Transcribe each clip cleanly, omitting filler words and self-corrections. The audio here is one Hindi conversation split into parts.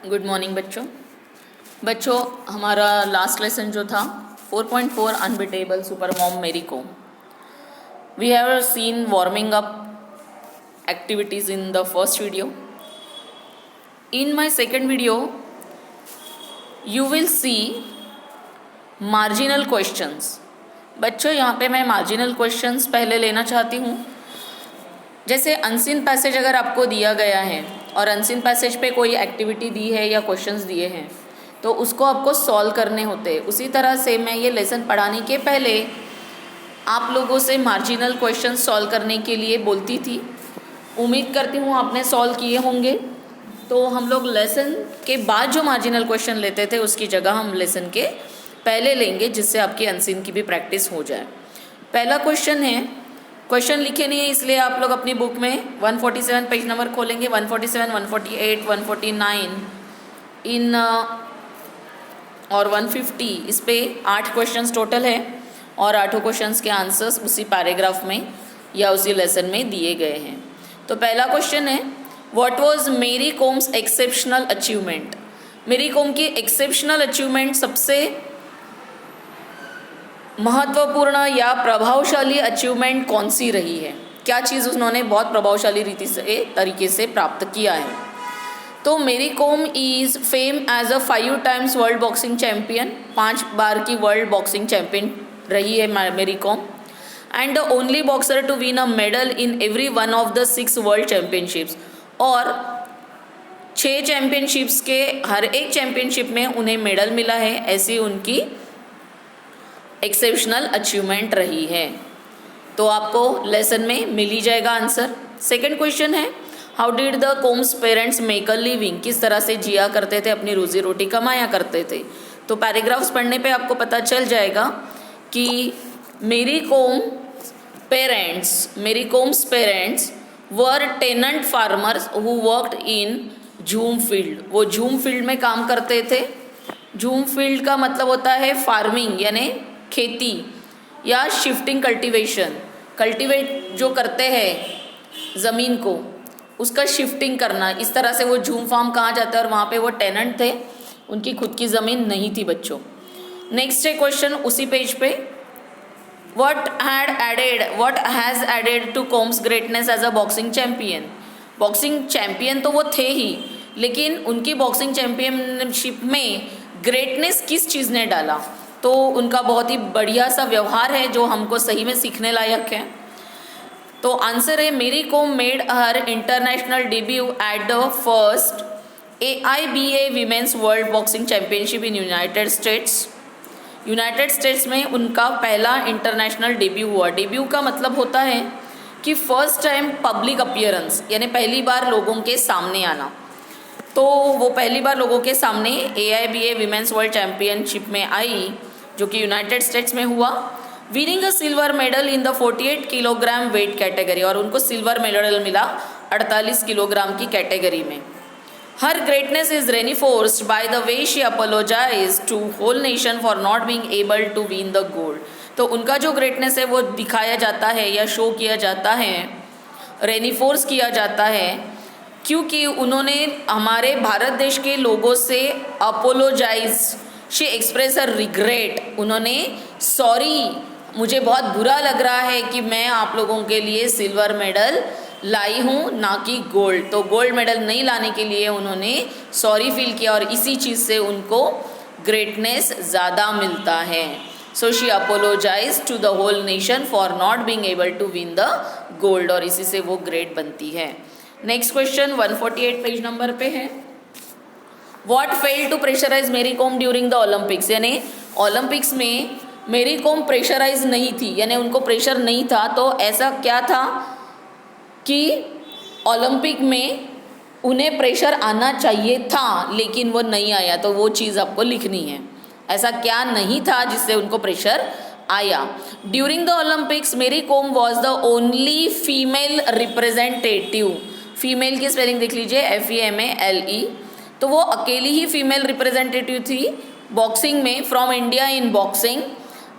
गुड मॉर्निंग बच्चों हमारा लास्ट लेसन जो था 4.4 unbeatable super mom Mary Kom. We have seen warming up activities in the first video. In my second video you will see marginal questions. बच्चों यहाँ पे मैं marginal questions पहले लेना चाहती हूँ. जैसे अनसीन पैसेज अगर आपको दिया गया है और अनसीन पैसेज पे कोई एक्टिविटी दी है या क्वेश्चंस दिए हैं तो उसको आपको सॉल्व करने होते हैं. उसी तरह से मैं ये लेसन पढ़ाने के पहले आप लोगों से मार्जिनल क्वेश्चन सॉल्व करने के लिए बोलती थी. उम्मीद करती हूँ आपने सॉल्व किए होंगे. तो हम लोग लेसन के बाद जो मार्जिनल क्वेश्चन लेते थे उसकी जगह हम लेसन के पहले लेंगे, जिससे आपकी अनसीन की भी प्रैक्टिस हो जाए. पहला क्वेश्चन है, क्वेश्चन लिखे नहीं है इसलिए आप लोग अपनी बुक में 147 पेज नंबर खोलेंगे. 147, 148, 149 इन और 150, इस पे 8 क्वेश्चंस टोटल है और 8 क्वेश्चंस के आंसर्स उसी पैराग्राफ में या उसी लेसन में दिए गए हैं. तो पहला क्वेश्चन है, व्हाट वाज मेरी कोम्स एक्सेप्शनल अचीवमेंट. मेरी कोम की एक्सेप्शनल अचीवमेंट, सबसे महत्वपूर्ण या प्रभावशाली अचीवमेंट कौन सी रही है? क्या चीज़ उन्होंने बहुत प्रभावशाली तरीके से प्राप्त किया है? तो Mary Kom is fame as a 5 times world boxing champion. 5 बार की वर्ल्ड बॉक्सिंग चैम्पियन रही है Mary Kom. And the only boxer to win a medal in every one of the 6 world championships. और 6 चैम्पियनशिप्स के हर एक चैम्पियनशिप में उन्हें मेडल मिला है. ऐसी उनकी एक्सेप्शनल अचीवमेंट रही है. तो आपको लेसन में मिल ही जाएगा आंसर. सेकंड क्वेश्चन है, how did the combs parents make a living. किस तरह से जिया करते थे, अपनी रोजी रोटी कमाया करते थे. तो पैराग्राफ्स पढ़ने पे आपको पता चल जाएगा कि Mary Kom's parents were tenant farmers who worked in jhum field. वो झूम फील्ड में काम करते थे. झूम फील्ड का मतलब होता है फार्मिंग, यानी खेती या शिफ्टिंग कल्टीवेशन. कल्टीवेट जो करते हैं ज़मीन को, उसका शिफ्टिंग करना. इस तरह से वो झूम फार्म कहा जाता है और वहाँ पे वो टेनेंट थे, उनकी खुद की ज़मीन नहीं थी बच्चों. नेक्स्ट है क्वेश्चन उसी पेज पे, what has added to Kom's greatness as a boxing champion. Boxing champion तो वो थे ही, लेकिन उनकी बॉक्सिंग चैम्पियनशिप में ग्रेटनेस किस चीज़ ने डाला? तो उनका बहुत ही बढ़िया सा व्यवहार है जो हमको सही में सीखने लायक है. तो आंसर है, Mary Kom made her international debut at the first AIBA women's world boxing championship in United States में उनका पहला इंटरनेशनल डेब्यू हुआ. डेब्यू का मतलब होता है कि फर्स्ट टाइम पब्लिक अपीयरेंस, यानी पहली बार लोगों के सामने आना. तो वो पहली बार लोगों के सामने AIBA वीमेंस वर्ल्ड चैम्पियनशिप में आई, जो कि यूनाइटेड स्टेट्स में हुआ. Winning a silver medal in the 48 kilogram weight category. और उनको सिल्वर मेडल मिला 48 किलोग्राम की कैटेगरी में. Her greatness is reinforced by the way she apologise to whole nation for not being able to win the gold. तो उनका जो ग्रेटनेस है वो दिखाया जाता है या शो किया जाता है, रेनिफोर्स किया जाता है, क्योंकि उन्होंने हमारे भारत देश के लोगों से apologise, she express a regret. उन्होंने सॉरी, मुझे बहुत बुरा लग रहा है कि मैं आप लोगों के लिए सिल्वर मेडल लाई हूँ, ना कि गोल्ड. तो गोल्ड मेडल नहीं लाने के लिए उन्होंने सॉरी फील किया और इसी चीज़ से उनको ग्रेटनेस ज़्यादा मिलता है. So she apologise to the whole nation for not being able to win the gold, और इसी से वो ग्रेट बनती है. नेक्स्ट क्वेश्चन 148 पेज नंबर पे है, व्हाट फेल्ड टू प्रेशराइज मेरी कोम ड्यूरिंग द ओलंपिक्स. यानी ओलंपिक्स में मेरी कोम प्रेशराइज नहीं थी, यानी उनको प्रेशर नहीं था. तो ऐसा क्या था कि ओलंपिक में उन्हें प्रेशर आना चाहिए था लेकिन वो नहीं आया. तो वो चीज़ आपको लिखनी है, ऐसा क्या नहीं था जिससे उनको प्रेशर आया. During the Olympics Mary Kom was the only female representative. Female की स्पेलिंग देख लीजिए, FEMALE. तो वो अकेली ही फीमेल रिप्रेजेंटेटिव थी बॉक्सिंग में, from India in boxing.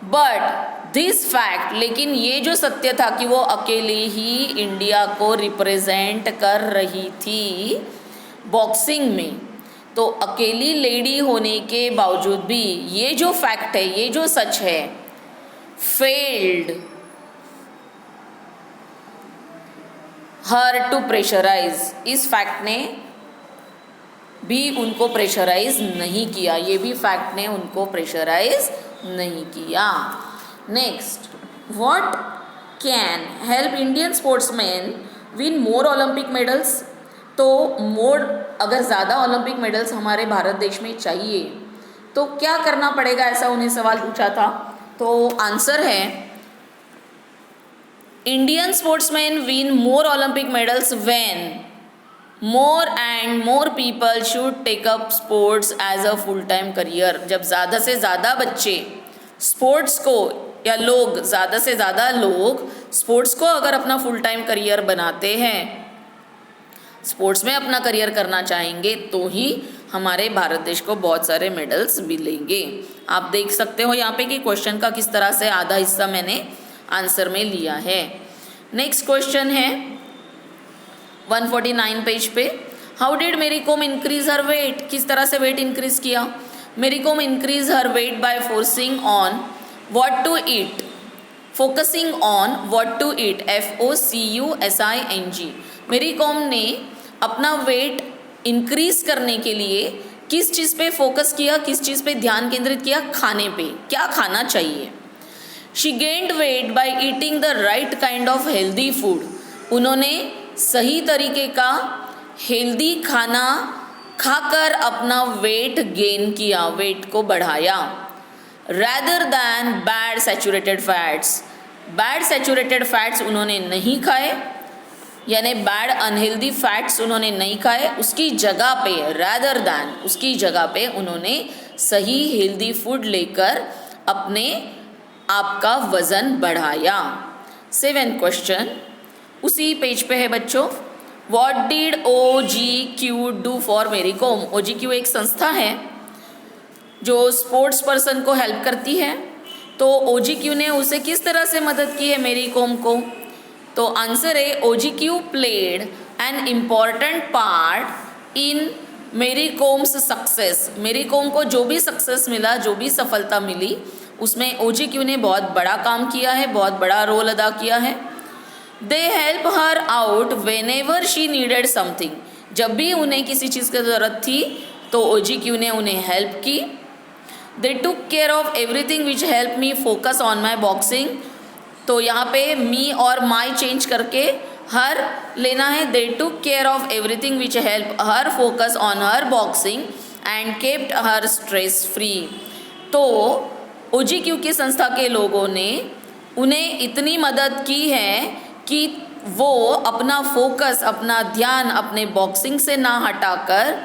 But this fact, लेकिन ये जो सत्य था कि वो अकेली ही इंडिया को रिप्रेजेंट कर रही थी बॉक्सिंग में, तो अकेली लेडी होने के बावजूद भी ये जो फैक्ट है, ये जो सच है, फेल्ड हर टू प्रेशराइज, इस फैक्ट ने भी उनको प्रेशराइज नहीं किया, ये भी फैक्ट ने उनको प्रेशराइज नहीं किया। Next, what can help Indian sportsman win more Olympic medals? तो मोर अगर ज़्यादा ओलंपिक मेडल्स हमारे भारत देश में चाहिए तो क्या करना पड़ेगा, ऐसा उन्हें सवाल पूछा था। तो आंसर है, Indian sportsman win more Olympic medals when more and more people should take up sports as a full time career. जब ज़्यादा से ज़्यादा बच्चे स्पोर्ट्स को, या लोग, ज़्यादा से ज़्यादा लोग स्पोर्ट्स को अगर अपना फुल टाइम करियर बनाते हैं, स्पोर्ट्स में अपना करियर करना चाहेंगे, तो ही हमारे भारत देश को बहुत सारे मेडल्स मिलेंगे। आप देख सकते हो यहाँ पे कि क्वेश्चन का किस तरह से आधा हिस्सा मैंने आंसर में लिया है। नेक्स्ट क्वेश्चन है 149 पेज पे, how did Mary Kom increase her weight? किस तरह से वेट इंक्रीज किया? Mary Kom increase her weight by forcing on what to eat, focusing on what to eat, FOCUSING। Mary Kom ने अपना वेट इंक्रीज करने के लिए किस चीज़ पे फोकस किया, किस चीज़ पे ध्यान केंद्रित किया? खाने पे, क्या खाना चाहिए। She gained weight by eating the right kind of healthy food. उन्होंने सही तरीके का हेल्दी खाना खाकर अपना वेट गेन किया, वेट को बढ़ाया। Rather than bad saturated fats, bad saturated fats उन्होंने नहीं खाए, यानी बैड अनहेल्दी फैट्स उन्होंने नहीं खाए, उसकी जगह पे, रैदर दैन, उसकी जगह पे उन्होंने सही हेल्दी फूड लेकर अपने आप का वज़न बढ़ाया। 7th क्वेश्चन उसी पेज पे है बच्चों, what did OGQ do for मेरी कॉम? OGQ एक संस्था है जो स्पोर्ट्स पर्सन को हेल्प करती है, तो OGQ ने उसे किस तरह से मदद की है मेरी कॉम को? तो आंसर है, OGQ played an important part in मेरी कॉम्स सक्सेस। मेरी कॉम को जो भी सक्सेस मिला, जो भी सफलता मिली, उसमें OGQ ने बहुत बड़ा काम किया है, बहुत बड़ा रोल अदा किया है। They help her out when ever she needed something. जब भी उन्हें किसी चीज़ की ज़रूरत थी तो OGQ ने उन्हें हेल्प की। They took care of everything which help me focus on my boxing. तो यहाँ पे मी और माई चेंज करके हर लेना है। They took care of everything which help her focus on her boxing and kept her stress free. तो OGQ की संस्था के लोगों ने उन्हें इतनी मदद की है कि वो अपना फोकस, अपना ध्यान अपने बॉक्सिंग से ना हटाकर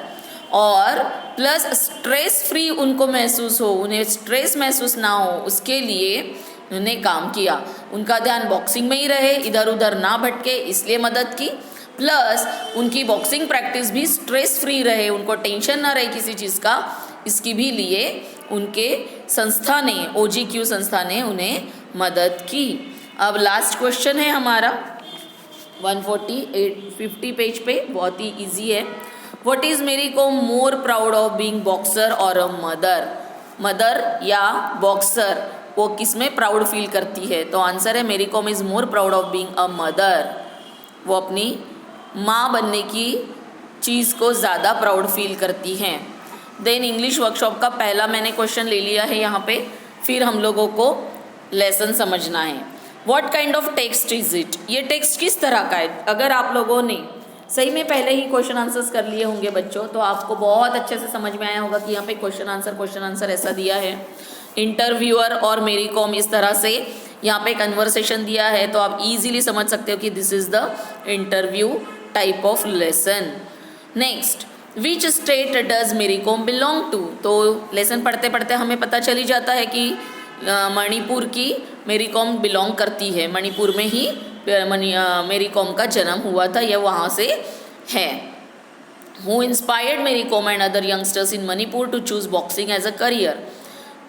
और प्लस स्ट्रेस फ्री उनको महसूस हो, उन्हें स्ट्रेस महसूस ना हो, उसके लिए उन्होंने काम किया। उनका ध्यान बॉक्सिंग में ही रहे, इधर उधर ना भटके, इसलिए मदद की। प्लस उनकी बॉक्सिंग प्रैक्टिस भी स्ट्रेस फ्री रहे, उनको टेंशन ना रहे किसी चीज़ का, इसकी भी लिए उनके संस्था ने, OGQ संस्था ने उन्हें मदद की। अब लास्ट क्वेश्चन है हमारा 150 पेज पे, बहुत ही इजी है। व्हाट इज़ मेरी com more proud of being boxer और अ मदर? मदर या बॉक्सर, वो किस में प्राउड फील करती है? तो आंसर है, मेरी com is more proud of being a mother. वो अपनी माँ बनने की चीज़ को ज़्यादा प्राउड फील करती हैं। देन इंग्लिश वर्कशॉप का पहला मैंने क्वेश्चन ले लिया है यहाँ पे, फिर हम लोगों को लेसन समझना है। What kind of text is it? ये टेक्स्ट किस तरह का है? अगर आप लोगों ने सही में पहले ही क्वेश्चन आंसर्स कर लिए होंगे बच्चों, तो आपको बहुत अच्छे से समझ में आया होगा कि यहाँ पे क्वेश्चन आंसर ऐसा दिया है। इंटरव्यूअर और मेरी कॉम इस तरह से यहाँ पे कन्वर्सेशन दिया है, तो आप इजीली समझ सकते हो कि this is the interview type of lesson. Next, which state does मेरी कॉम बिलोंग टू? तो लेसन पढ़ते पढ़ते हमें पता चल ही जाता है कि मणिपुर की मेरी कॉम बिलोंग करती है, मणिपुर में ही मेरी कॉम का जन्म हुआ था, यह वहाँ से है। Who inspired Mary Kom and other youngsters in Manipur to choose boxing as a career?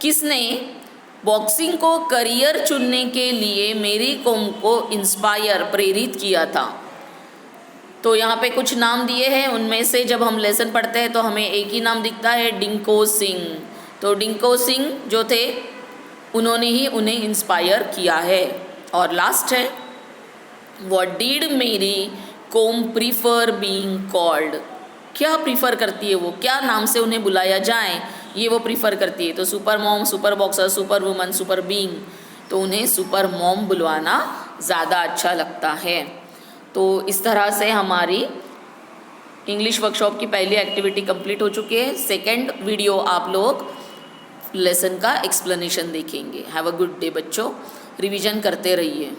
किसने बॉक्सिंग को करियर चुनने के लिए मेरी कॉम को इंस्पायर, प्रेरित किया था? तो यहाँ पे कुछ नाम दिए हैं, उनमें से जब हम लेसन पढ़ते हैं तो हमें एक ही नाम दिखता है, डिंको सिंह। तो डिंको सिंह जो थे उन्होंने ही उन्हें इंस्पायर किया है। और लास्ट है, व्हाट डिड मेरी कोम प्रीफर बीइंग कॉल्ड। क्या प्रीफर करती है वो, क्या नाम से उन्हें बुलाया जाए ये वो प्रीफर करती है। तो super mom, super boxer, super woman, super being, तो उन्हें सुपर मॉम बुलवाना ज़्यादा अच्छा लगता है। तो इस तरह से हमारी इंग्लिश वर्कशॉप की पहली एक्टिविटी कंप्लीट हो चुकी है। सेकंड वीडियो आप लोग लेसन का एक्सप्लेनेशन देखेंगे। हैव अ गुड डे बच्चों, रिवीजन करते रहिए।